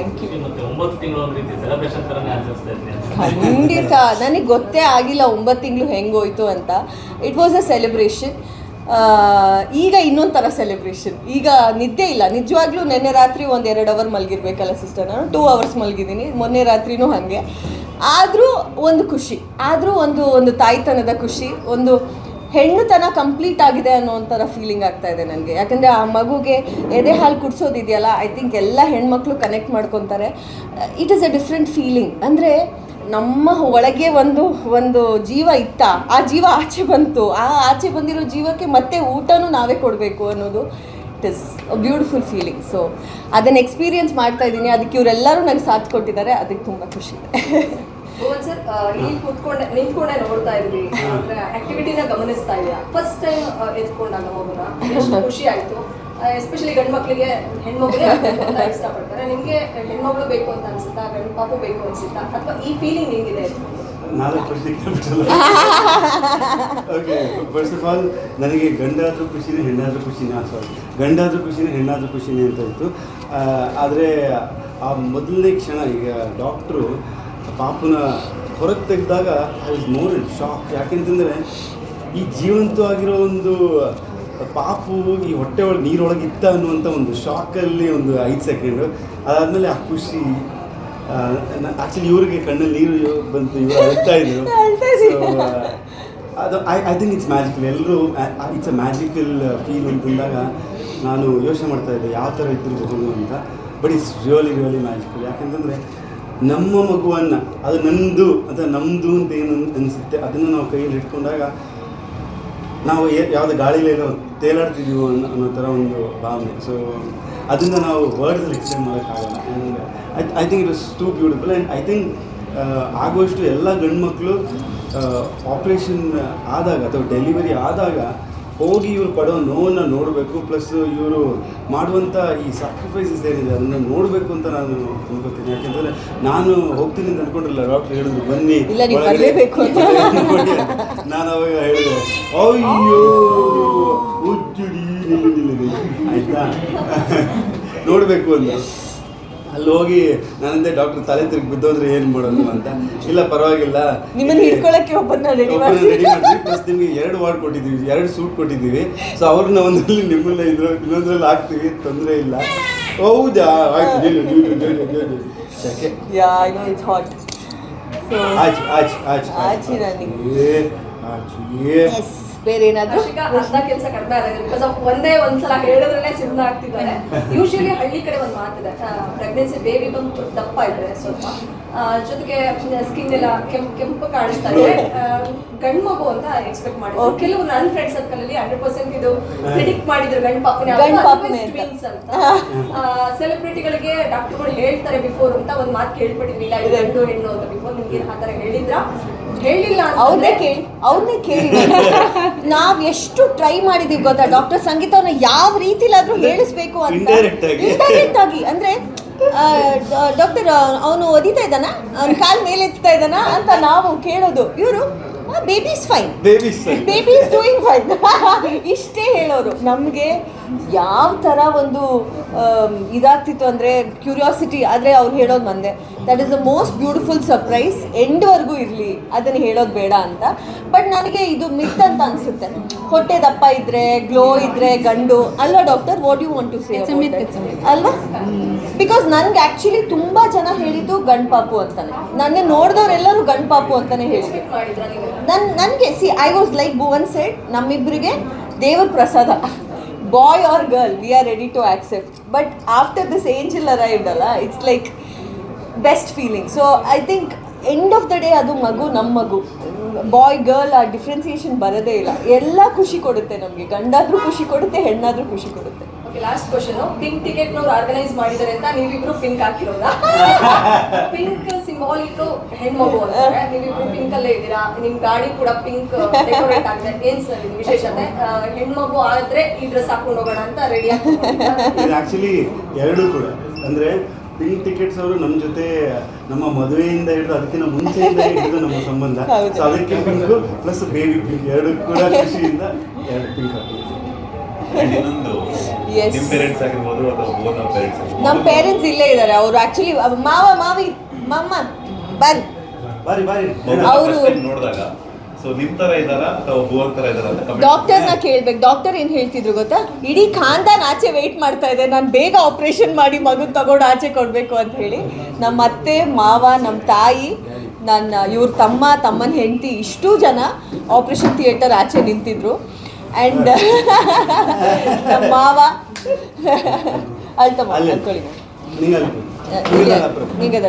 Thank you. ಮತ್ತೆ 9 ತಿಂಗಳು ಒಂದು ರೀತಿ ಸೆಲೆಬ್ರೇಷನ್ ಥರನೇ ಆಚರಿಸ್ತಾ ಇದ್ದೀನಿ. ಖಂಡಿತ ನನಗೆ ಗೊತ್ತೇ ಆಗಿಲ್ಲ 9 ತಿಂಗಳು ಹೆಂಗೋಯ್ತು ಅಂತ. It was a celebration. ಈಗ ಇನ್ನೊಂದು ಥರ ಸೆಲೆಬ್ರೇಷನ್. ಈಗ ನಿದ್ದೆ ಇಲ್ಲ ನಿಜವಾಗ್ಲೂ. ನೆನ್ನೆ ರಾತ್ರಿ 1-2 ಅವರ್ ಮಲಗಿರ್ಬೇಕಲ್ಲ ಸಿಸ್ಟರ್, ನಾನು 2 ಅವರ್ಸ್ ಮಲಗಿದ್ದೀನಿ. ಮೊನ್ನೆ ರಾತ್ರಿನೂ ಹಾಗೆ. ಆದರೂ ಒಂದು ಖುಷಿ, ಆದರೂ ಒಂದು ತಾಯ್ತನದ ಖುಷಿ, ಒಂದು ಹೆಣ್ಣುತನ ಕಂಪ್ಲೀಟ್ ಆಗಿದೆ ಅನ್ನೋ ಒಂಥರ ಫೀಲಿಂಗ್ ಆಗ್ತಾ ಇದೆ ನನಗೆ. ಯಾಕಂದರೆ ಆ ಮಗುಗೆ ಎದೆ ಹಾಲು ಕುಡಿಸೋದಿದೆಯಲ್ಲ, ಐ ಥಿಂಕ್ ಎಲ್ಲ ಹೆಣ್ಮಕ್ಳು ಕನೆಕ್ಟ್ ಮಾಡ್ಕೊತಾರೆ. It is a different feeling. ಅಂದರೆ ನಮ್ಮ ಒಳಗೆ ಒಂದು ಜೀವ ಇತ್ತ, ಆ ಜೀವ ಆಚೆ ಬಂತು, ಆ ಆಚೆ ಬಂದಿರೋ ಜೀವಕ್ಕೆ ಮತ್ತೆ ಊಟನೂ ನಾವೇ ಕೊಡಬೇಕು ಅನ್ನೋದು it is a beautiful feeling. So ಅದನ್ನು ಎಕ್ಸ್ಪೀರಿಯನ್ಸ್ ಮಾಡ್ತಾ ಇದ್ದೀನಿ. ಅದಕ್ಕೆ ಇವರೆಲ್ಲರೂ ನನಗೆ ಸಾಥ್ ಕೊಟ್ಟಿದ್ದಾರೆ, ಅದಕ್ಕೆ ತುಂಬ ಖುಷಿ ಇದೆ. ಸರ್, ಇಲ್ಲಿ ನಿಂತ್ಕೊಂಡೆ ನೋಡ್ತಾ ಇದ್ವಿ, ಆಕ್ಟಿವಿಟಿನ ಗಮನಿಸ್ತಾ ಇದೆಯಾ? ಫಸ್ಟ್ ಟೈಮ್ ಎತ್ಕೊಂಡಾಗ ಮಗುನ ಎಷ್ಟು ಖುಷಿ ಆಯ್ತು. ಎಸ್ಪೆಷಲಿ ಗಂಡು ಮಕ್ಕಳಿಗೆ ಹೆಣ್ಮಕ್ಳಿಗೆ ಅಂತ ಇಷ್ಟಪಡ್ತಾರೆ. ನಿಮಗೆ ಹೆಣ್ಮಗಳು ಬೇಕು ಅಂತ ಅನ್ಸುತ್ತಾ, ಗಂಡು ಪಾಪು ಬೇಕು ಅನ್ಸುತ್ತಾ, ಅಥವಾ ಈ ಫೀಲಿಂಗ್ ನಿಂಗಿದೆ? ಓಕೆ, ಫಸ್ಟ್ ಆಫ್ ಆಲ್ ನನಗೆ ಗಂಡಾದ್ರೂ ಖುಷಿನೇ ಹೆಣ್ಣಾದ್ರೂ ಖುಷಿನೇ, ಗಂಡಾದ್ರೂ ಖುಷಿನೇ ಹೆಣ್ಣಾದ್ರೂ ಖುಷಿನೇ ಅಂತ ಇತ್ತು. ಆದರೆ ಆ ಮೊದಲನೇ ಕ್ಷಣ ಈಗ ಡಾಕ್ಟ್ರು ಪಾಪುನ ಹೊರಗೆ ತೆಗೆದಾಗ I was more in shock. ಯಾಕೆಂತಂದರೆ ಈ ಜೀವಂತವಾಗಿರೋ ಒಂದು ಪಾಪು ಈ ಹೊಟ್ಟೆ ಒಳಗೆ ನೀರೊಳಗೆ ಇತ್ತ ಅನ್ನುವಂಥ ಒಂದು ಶಾಕಲ್ಲಿ ಒಂದು 5 ಸೆಕೆಂಡು. ಅದಾದಮೇಲೆ ಆ ಖುಷಿ, ಆ್ಯಕ್ಚುಲಿ ಇವ್ರಿಗೆ ಕಣ್ಣಲ್ಲಿ ನೀರು ಬಂತು, ಇವರು ಅಳ್ತಾ ಇದ್ರು. ಅದು ಐ ಥಿಂಕ್ ಇಟ್ಸ್ ಮ್ಯಾಜಿಕಲ್. ಎಲ್ಲರೂ ಇಟ್ಸ್ ಅ ಮ್ಯಾಜಿಕಲ್ ಫೀಲ್ ಅಂತಂದಾಗ ನಾನು ಯೋಚನೆ ಮಾಡ್ತಾ ಇದ್ದೆ ಯಾವ ಥರ ಇದ್ದಿರಬಹುದು ಅಂತ. But it's really magical. ಯಾಕೆಂತಂದರೆ ನಮ್ಮ ಮಗುವನ್ನು, ಅದು ನಮ್ಮದು ಅಥವಾ ನಮ್ಮದು ಅಂತ ಏನು ಅನಿಸುತ್ತೆ, ಅದನ್ನು ನಾವು ಕೈಯಲ್ಲಿ ಇಟ್ಕೊಂಡಾಗ ನಾವು ಯಾವುದೇ ಗಾಳಿಲೆಲ್ಲ ತೇಲಾಡ್ತಿದ್ದೀವೋ ಅನ್ನೋ ಥರ ಒಂದು ಭಾವನೆ. ಸೊ ಅದನ್ನು ನಾವು ವರ್ಡ್ಸಲ್ಲಿ ಎಕ್ಸ್ಪ್ಲೇನ್ ಮಾಡೋಕ್ಕಾಗಲ್ಲ. And I think it was two beautiful. And I think ಆಗುವಷ್ಟು ಎಲ್ಲ ಗಂಡು ಮಕ್ಕಳು ಆಪ್ರೇಷನ್ ಆದಾಗ ಅಥವಾ ಡೆಲಿವರಿ ಆದಾಗ ಹೋಗಿ ಇವರು ಪಡೋ ನೋವನ್ನು ನೋಡಬೇಕು. ಪ್ಲಸ್ ಇವರು ಮಾಡುವಂಥ ಈ ಸ್ಯಾಕ್ರಿಫೈಸಸ್ ಏನಿದೆ ಅದನ್ನು ನೋಡಬೇಕು ಅಂತ ನಾನು ಅನ್ಕೋತೀನಿ. ಯಾಕೆಂದರೆ ನಾನು ಹೋಗ್ತೀನಿ ಅಂತ ಅಂದ್ಕೊಂಡಿರಲಿಲ್ಲ. ಡಾಕ್ಟರ್ ಹೇಳಿದ್ರು ಬನ್ನಿ, ನಾನು ಅವಾಗ ಹೇಳಿದೆ ಅಯ್ಯೋ ಉಜ್ಜುಡಿ ನಿಲ್ಲಿ ಆಯಿತಾ ನೋಡಬೇಕು ಅಂತ. ಅಲ್ಲಿ ಹೋಗಿ ನಾನಂದೆ ಡಾಕ್ಟರ್ ತಲೆ ತಿರುಗಿ ಬಿದ್ದೋದ್ರೆ ಏನು ಮಾಡೋದು ಅಂತ. ಇಲ್ಲ ಪರವಾಗಿಲ್ಲ, ನಿಮ್ಮನ್ನು ಹಿಡ್ಕೊಳ್ಳೋಕ್ಕೆ ಒಬ್ಬನ ರೆಡಿ ಮಾಡಿದ್ವಿ. ಪ್ಲಸ್ ನಿಮಗೆ 2 ವಾರ್ಡ್ ಕೊಟ್ಟಿದ್ದೀವಿ, 2 ಸೂಟ್ ಕೊಟ್ಟಿದ್ದೀವಿ. ಸೊ ಅವ್ರನ್ನ ಒಂದರಲ್ಲಿ ನಿಮ್ಮನ್ನ ಇನ್ನೊಂದ್ರಲ್ಲಿ ಹಾಕ್ತೀವಿ, ತೊಂದರೆ ಇಲ್ಲ. ಹೌದಾ, ಆಯ್ತು. ಬೇರೆ ಏನಾದರೂ ಅರ್ಧ ಕೆಲಸ ಕಡಿಮೆ ಆಗಿದೆ. ಬಿಕಾಸ್ ಒಂದ್ಸಲ ಹೇಳಿದ್ರಲ್ಲೇ ಸುಮ್ಮನೆ ಆಗ್ತಿದ್ದಾರೆ. ಯೂಶಲಿ ಹಳ್ಳಿ ಕಡೆ ಒಂದು ಮಾತಿದೆ, ಪ್ರೆಗ್ನೆನ್ಸಿ ಬೇಬಿ ಬಂದು ದಪ್ಪ ಇದ್ರೆ ಸ್ವಲ್ಪ, ಜೊತೆಗೆ ಸ್ಕಿನ್ ಎಲ್ಲ ಕೆಂಪು ಕಾಣಿಸ್ತಾ ಇದೆ, ಗಂಡು ಮಗು ಅಂತ ಎಕ್ಸ್ಪೆಕ್ಟ್ ಮಾಡಿದ್ರು. ಕೆಲವು ನನ್ನ ಫ್ರೆಂಡ್ ಸರ್ಕಲ್ ಅಲ್ಲಿ 100% ಇದು ಪ್ರಿಡಿಕ್ಟ್ ಮಾಡಿದ್ರು ಗಂಡು ಪಾಪನೇ ಅಂತ. ಸೆಲೆಬ್ರಿಟಿಗಳಿಗೆ ಡಾಕ್ಟರ್ಗಳು ಹೇಳ್ತಾರೆ ಬಿಫೋರ್ ಅಂತ ಒಂದು ಮಾತು ಕೇಳ್ಪಟ್ಟಿದ್ವಿ, ಇಲ್ಲ ಇದು ಗಂಡು ಹೆಣ್ಣು ಅಂತ. ಬಿಫೋರ್ ನಿಮ್ಗೆ ಆ ಥರ ಹೇಳಿಲ್ಲ, ಅವ್ರನ್ನೇ ಕೇಳಿ ನಾವ್ ಎಷ್ಟು ಟ್ರೈ ಮಾಡಿದೀವಿ ಗೊತ್ತಾ ಡಾಕ್ಟರ್ ಸಂಗೀತ ಅವ್ರನ್ನ ಯಾವ ರೀತಿಲಾದ್ರೂ ಹೇಳಿಸ್ಬೇಕು ಅಂತ. ಇಂಡೈರೆಕ್ಟ್ ಆಗಿ ಅಂದ್ರೆ ಡಾಕ್ಟರ್ ಅವನು ಒದಿತಾ ಇದ್ದಾನ, ಅವ್ನ ಕಾಲ್ ಮೇಲೆ ಎತ್ತಾ ಇದ್ದಾನ ಅಂತ ನಾವು ಕೇಳೋದು. ಇವರು baby is fine, baby is doing fine ಇಷ್ಟೇ ಹೇಳೋರು. ನಮಗೆ ಯಾವ ಥರ ಒಂದು ಇದಾಗ್ತಿತ್ತು ಅಂದರೆ ಕ್ಯೂರಿಯಾಸಿಟಿ. ಆದರೆ ಅವ್ರು ಹೇಳೋದು ಒಂದೇ, that is the most beautiful surprise. ಎಂಡ್ವರೆಗೂ ಇರಲಿ, ಅದನ್ನು ಹೇಳೋದು ಬೇಡ ಅಂತ. ಬಟ್ ನನಗೆ ಇದು ಮಿತ್ ಅಂತ ಅನಿಸುತ್ತೆ. ಹೊಟ್ಟೆ ದಪ್ಪ ಇದ್ದರೆ, ಗ್ಲೋ ಇದ್ದರೆ ಗಂಡು ಅಲ್ವಾ doctor? What you want to say ಅಲ್ವಾ? ಬಿಕಾಸ್ ನನಗೆ ಆ್ಯಕ್ಚುಲಿ ತುಂಬ ಜನ ಹೇಳಿದ್ದು ಗಂಡು ಪಾಪು ಅಂತಾನೆ. ನನ್ನ ನೋಡಿದವರೆಲ್ಲರೂ ಗಂಡು ಪಾಪು ಅಂತಾನೆ ಹೇಳಿದ್ರು. ನನಗೆ I was like Bhuvan said, ನಮ್ಮಿಬ್ಬರಿಗೆ ದೇವ್ರ ಪ್ರಸಾದ, boy or girl we are ready to accept. But after this angel arrived ಅಲ್ಲ, it's like best feeling. So I think end of the day ಅದು ಮಗು ನಮ್ಮ ಮಗು. ಬಾಯ್ ಗರ್ಲ್ ಆ ಡಿಫ್ರೆನ್ಸಿಯೇಷನ್ ಬರೋದೇ ಇಲ್ಲ. ಎಲ್ಲ ಖುಷಿ ಕೊಡುತ್ತೆ ನಮಗೆ. ಗಂಡಾದ್ರೂ ಖುಷಿ ಕೊಡುತ್ತೆ, ಹೆಣ್ಣಾದ್ರೂ ಖುಷಿ ಕೊಡುತ್ತೆ. ಲಾಸ್ಟ್ ಕ್ವಶನ್, ಪಿಂಕ್ ಟಿಕೆಟ್ ನವ್ರು ಆರ್ಗನೈಸ್ ಮಾಡಿದ್ದಾರೆ ಅಂತ ನೀವಿಬ್ರು ಪಿಂಕ್ ಹಾಕಿರೋದಾ? ಪಿಂಕ್ ಸಿಂಬಾಲಿಕ್ ಹೆಣ್ಮಗು ಅಂತಾರೆ, ನೀವಿಬ್ರು ಪಿಂಕ್ ಅಲ್ಲೇ ಇದ್ದೀರಾ. ನಿಮ್ ಗಾಡಿ ಕೂಡ ಪಿಂಕ್ ಡೆಕೋರೇಟ್ ಆಗಿದೆ. ಏನ್ ಸರ್ ಇದು ವಿಶೇಷತೆ? ಹೆಣ್ಮಗು ಆದ್ರೆ ಈ ಡ್ರೆಸ್ ಹಾಕೊಂಡು ಹೋಗೋಣ ಅಂತ ರೆಡಿ ಆಗ್ತಾರೆ. ಆಕ್ಚುಲಿ ಎರಡೂ ಕೂಡ ಅಂದ್ರೆ ಪಿಂಕ್ ಟಿಕೆಟ್ಸ್ ಅವರು ನಮ್ಮ ಜೊತೆ ನಮ್ಮ ಮದುವೆಯಿಂದ ಹಿಡಿದು ಅದಕ್ಕಿಂತ ಮುಂಚೆಯಿಂದ ಹಿಡಿದು ನಮ್ಮ ಸಂಬಂಧ. ಸೊ ಅದಕ್ಕೆ ಪಿಂಕ್ ಪ್ಲಸ್ ಬೇಬಿ ಪಿಂಕ್ ಎರಡು ಕೂಡ ಖುಷಿಯಿಂದ 2 ಪಿಂಕ್ ಹಾಕಿದ್ದೀವಿ. ಇನ್ನೊಂದು Yes. ನಿಮ್ಮ ಪೇರೆಂಟ್ಸ್ ಆಗಿರ್ಬೋದು ಅಥವಾ ಬೋನ್ ಪೇರೆಂಟ್ಸ್ ಆಗಿರ್ಬೋದು ನಮ್ಮ ಪೇರೆಂಟ್ಸ್ ಇಲ್ಲೇ ಇದ್ದಾರೆ. ಅವರು ಆಕ್ಚುಲಿ ಮಾವಿ ಮಮ್ಮ ಬನ್ ಬಾರಿ ಅವ್ರು- ನೋಡಿದಾಗ ಸೊ ನಿಮ್ ತರ ಇದಾರ ಅಥವಾ ಬೋನ್ ತರ ಇದಾರ ಅಂತ comment ಡಾಕ್ಟರ್ನ ಕೇಳ್ಬೇಕು. ಡಾಕ್ಟರ್ ಏನು ಹೇಳ್ತಿದ್ರು ಗೊತ್ತಾ, ಇಡೀ ಖಾನ್ದಾನ್ ಆಚೆ ವೆಯ್ಟ್ ಮಾಡ್ತಾ ಇದೆ, ನಾನು ಬೇಗ ಆಪ್ರೇಷನ್ ಮಾಡಿ ಮಗು ತಗೊಂಡು ಆಚೆ ಕೊಡಬೇಕು ಅಂತ ಹೇಳಿ. ನಮ್ಮ ಅತ್ತೆ ಮಾವ, ನಮ್ಮ ತಾಯಿ, ಇವ್ರ ತಮ್ಮನ ಹೆಂಡತಿ, ಇಷ್ಟೂ ಜನ ಆಪ್ರೇಷನ್ ಥಿಯೇಟರ್ ಆಚೆ ನಿಂತಿದ್ರು. ಆ್ಯಂಡ್ ನಮ್ಮ ಮಾವ ಅಳ್ತಮ್ಮ ಅಲ್ಲಿ ಅಳ್ಕೊಳ್ಳಿ ನಿಂಗಲ್ಲಿ ನೀಗದ